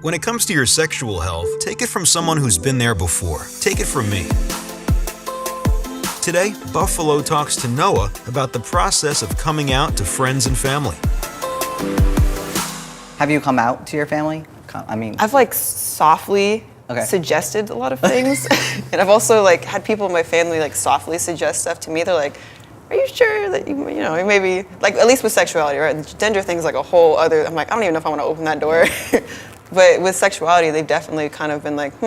When it comes to your sexual health, take it from someone who's been there before. Take it from me. Today, Buffalo talks to Noah about the process of coming out to friends and family. Have you come out to your family? I've like softly suggested a lot of things. And I've also like had people in my family like softly suggest stuff to me. They're like, are you sure that you know, maybe, like at least with sexuality, right? The gender thing's like a whole other, I'm like, I don't even know if I want to open that door. But with sexuality, they've definitely kind of been like,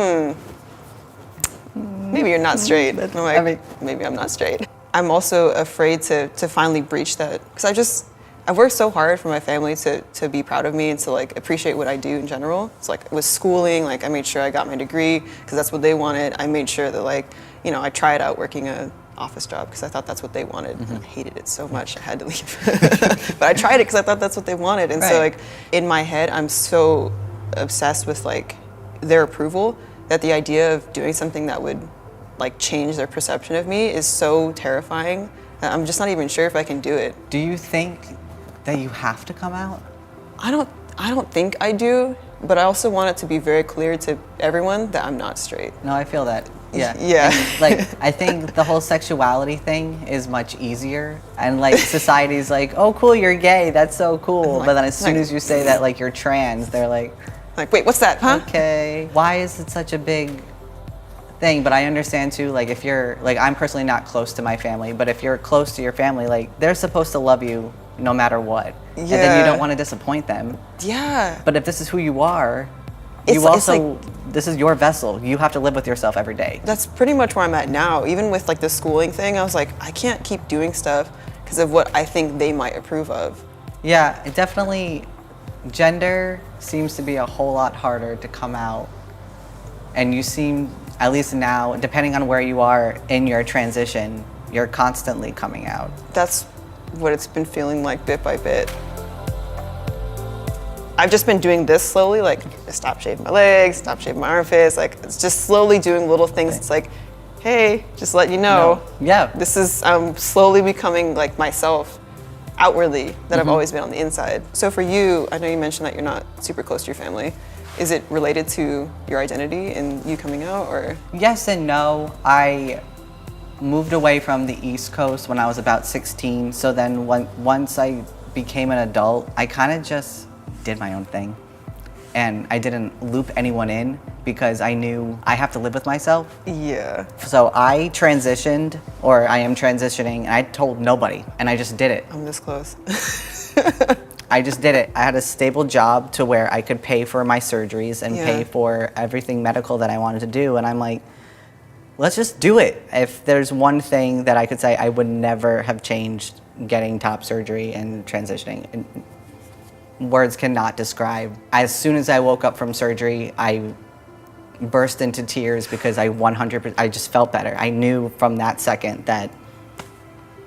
maybe you're not straight. And I'm like, maybe I'm not straight. I'm also afraid to finally breach that, because I've worked so hard for my family to be proud of me and to like appreciate what I do in general. It's like with schooling, like I made sure I got my degree because that's what they wanted. I made sure that like, you know, I tried out working a office job because I thought that's what they wanted. And I hated it so much I had to leave. But I tried it because I thought that's what they wanted. And so like in my head, I'm so obsessed with like their approval that the idea of doing something that would like change their perception of me is so terrifying that I'm just not even sure if I can do it. Do you think that you have to come out? I don't think I do, but I also want it to be very clear to everyone that I'm not straight. No, I feel that. Yeah. Yeah. And, like, I think the whole sexuality thing is much easier. And like society's like, oh cool, you're gay, that's so cool. But then as soon as you say that like you're trans, they're like, wait, what's that, huh? Okay. Why is it such a big thing? But I understand too, like if you're, like I'm personally not close to my family, but if you're close to your family, like they're supposed to love you no matter what. Yeah. And then you don't want to disappoint them. Yeah. But if this is who you are, this is your vessel. You have to live with yourself every day. That's pretty much where I'm at now. Even with like the schooling thing, I was like, I can't keep doing stuff because of what I think they might approve of. Yeah, it definitely, gender seems to be a whole lot harder to come out. And you seem, at least now, depending on where you are in your transition, you're constantly coming out. That's what it's been feeling like bit by bit. I've just been doing this slowly, like stop shaving my legs, stop shaving my armpits, like it's just slowly doing little things. It's like, hey, just let you know, I'm slowly becoming like myself outwardly that I've always been on the inside. So for you, I know you mentioned that you're not super close to your family. Is it related to your identity and you coming out, or? Yes and no. I moved away from the East Coast when I was about 16. So then once I became an adult, I kind of just did my own thing. And I didn't loop anyone in because I knew I have to live with myself. Yeah. So I transitioned, or I am transitioning, and I told nobody, and I just did it. I'm this close. I just did it. I had a stable job to where I could pay for my surgeries and pay for everything medical that I wanted to do, and I'm like, let's just do it. If there's one thing that I could say, I would never have changed getting top surgery and transitioning. Words cannot describe. As soon as I woke up from surgery, I burst into tears because I just felt better. I knew from that second that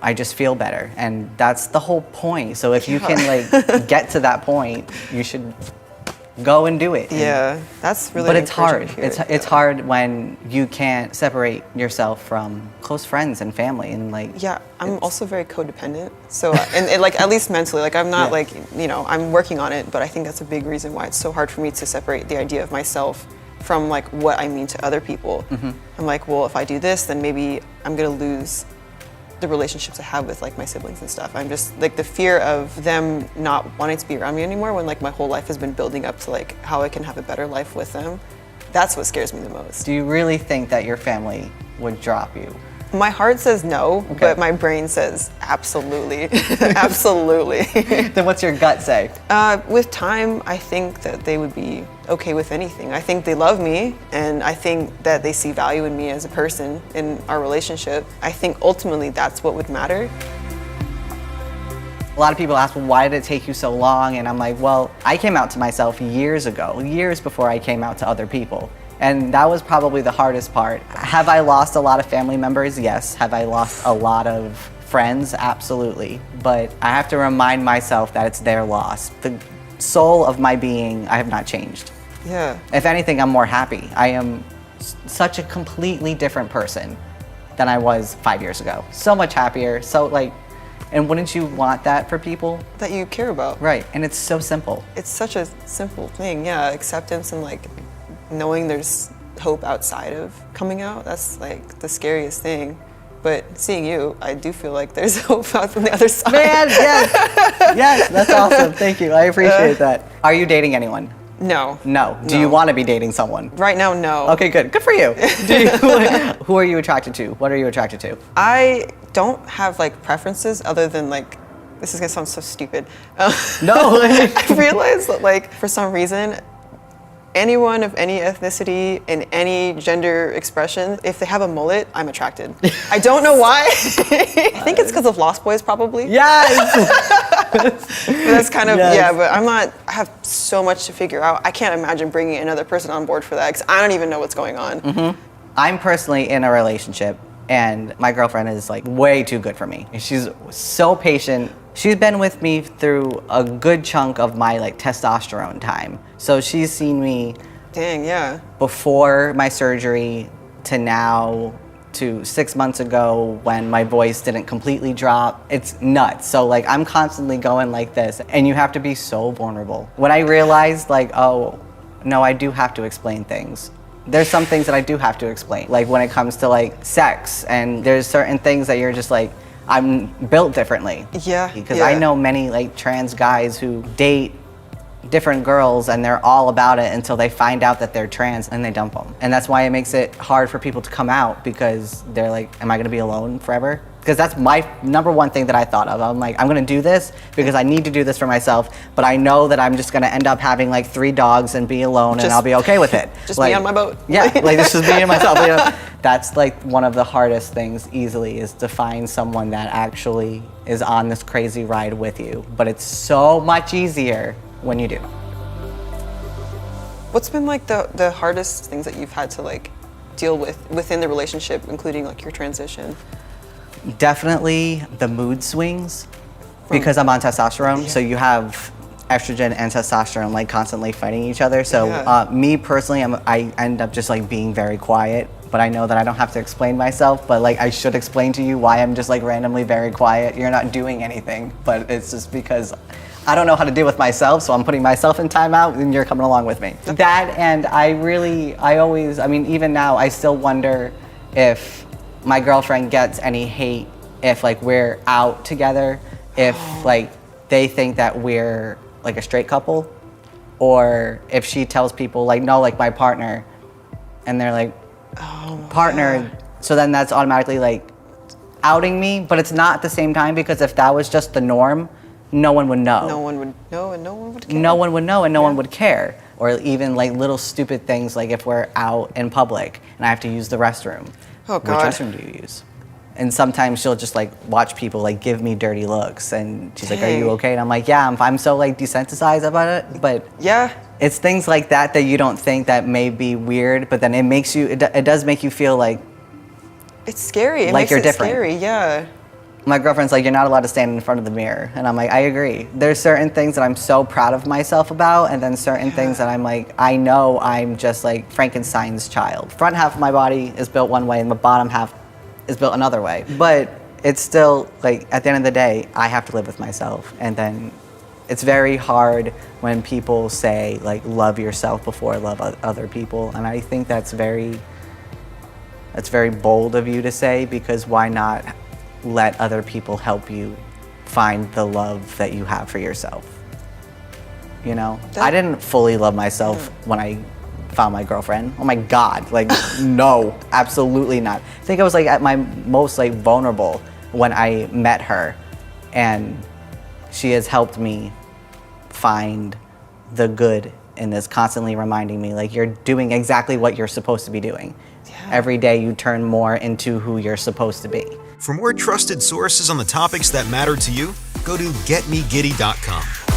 I just feel better, and that's the whole point. So if you can like get to that point, you should go and do it. Yeah, that's really. But it's hard. It's hard when you can't separate yourself from close friends and family, and like. Yeah, I'm also very codependent. So and like at least mentally, like I'm not like, you know, I'm working on it, but I think that's a big reason why it's so hard for me to separate the idea of myself from like what I mean to other people. I'm like, well, if I do this, then maybe I'm gonna lose the relationships I have with like my siblings and stuff. I'm just like the fear of them not wanting to be around me anymore when like my whole life has been building up to like how I can have a better life with them. That's what scares me the most. Do you really think that your family would drop you? My heart says no, but my brain says absolutely, absolutely. Then what's your gut say? With time, I think that they would be okay with anything. I think they love me, and I think that they see value in me as a person in our relationship. I think ultimately that's what would matter. A lot of people ask, well, why did it take you so long? And I'm like, well, I came out to myself years ago, years before I came out to other people. And that was probably the hardest part. Have I lost a lot of family members? Yes. Have I lost a lot of friends? Absolutely. But I have to remind myself that it's their loss. The soul of my being, I have not changed. Yeah. If anything, I'm more happy. I am such a completely different person than I was 5 years ago. So much happier. So like, And wouldn't you want that for people? That you care about. Right, and it's so simple. It's such a simple thing, yeah. Acceptance and like knowing there's hope outside of coming out, that's like the scariest thing. But seeing you, I do feel like there's hope out from the other side. Man, yes, yes, that's awesome. Thank you, I appreciate that. Are you dating anyone? No. No. Do you want to be dating someone? Right now, no. Okay, good. Good for you. Who are you attracted to? What are you attracted to? I don't have like preferences other than like, this is gonna sound so stupid. No. I realize that like for some reason, anyone of any ethnicity and any gender expression, if they have a mullet, I'm attracted. I don't know why. I think it's because of Lost Boys probably. Yes. But that's kind of, Yes. yeah, but I have so much to figure out. I can't imagine bringing another person on board for that because I don't even know what's going on. Mm-hmm. I'm personally in a relationship and my girlfriend is like way too good for me. She's so patient. She's been with me through a good chunk of my like testosterone time. So she's seen me Dang, yeah. before my surgery to now to 6 months ago when my voice didn't completely drop. It's nuts. So like I'm constantly going like this and you have to be so vulnerable. When I realized like, oh, no, I do have to explain things. There's some things that I do have to explain. Like when it comes to like sex and there's certain things that you're just like, I'm built differently. Yeah. Because I know many like trans guys who date different girls and they're all about it until they find out that they're trans and they dump them. And that's why it makes it hard for people to come out because they're like, am I gonna be alone forever? Because that's my number one thing that I thought of. I'm like, I'm gonna do this because I need to do this for myself, but I know that I'm just gonna end up having like 3 dogs and be alone and I'll be okay with it. Just like, me on my boat. Yeah, like this is me and myself. You know, that's like one of the hardest things easily is to find someone that actually is on this crazy ride with you. But it's so much easier when you do. What's been like the hardest things that you've had to like deal with within the relationship, including like your transition? Definitely the mood swings because I'm on testosterone. So you have estrogen and testosterone like constantly fighting each other. So me personally, I end up just like being very quiet, but I know that I don't have to explain myself, but like I should explain to you why I'm just like randomly very quiet. You're not doing anything, but it's just because I don't know how to deal with myself, so I'm putting myself in timeout and you're coming along with me. That and I mean, even now, I still wonder if my girlfriend gets any hate if like we're out together, if like they think that we're like a straight couple, or if she tells people like, no, like my partner, and they're like, partner, so then that's automatically like outing me, but it's not at the same time because if that was just the norm, no one would know. No one would know and no one would care. No one would know and no one would care. Or even like little stupid things like if we're out in public and I have to use the restroom. Oh God. Which restroom do you use? And sometimes she'll just like watch people like give me dirty looks and she's like, are you okay? And I'm like, yeah, I'm so like desensitized about it. But yeah, it's things like that that you don't think that may be weird, but then it makes you, it does make you feel like it's scary. It like makes you're it different. Scary, yeah. My girlfriend's like, you're not allowed to stand in front of the mirror. And I'm like, I agree. There's certain things that I'm so proud of myself about, and then certain things that I'm like, I know I'm just like Frankenstein's child. Front half of my body is built one way and the bottom half is built another way. But it's still like, at the end of the day, I have to live with myself. And then it's very hard when people say like, love yourself before love other people. And I think that's very bold of you to say, because why not let other people help you find the love that you have for yourself. You know, I didn't fully love myself when I found my girlfriend. Oh my God, like no, absolutely not. I think I was like at my most like vulnerable when I met her, and she has helped me find the good in this, constantly reminding me like you're doing exactly what you're supposed to be doing. Every day you turn more into who you're supposed to be. For more trusted sources on the topics that matter to you, go to getmegiddy.com.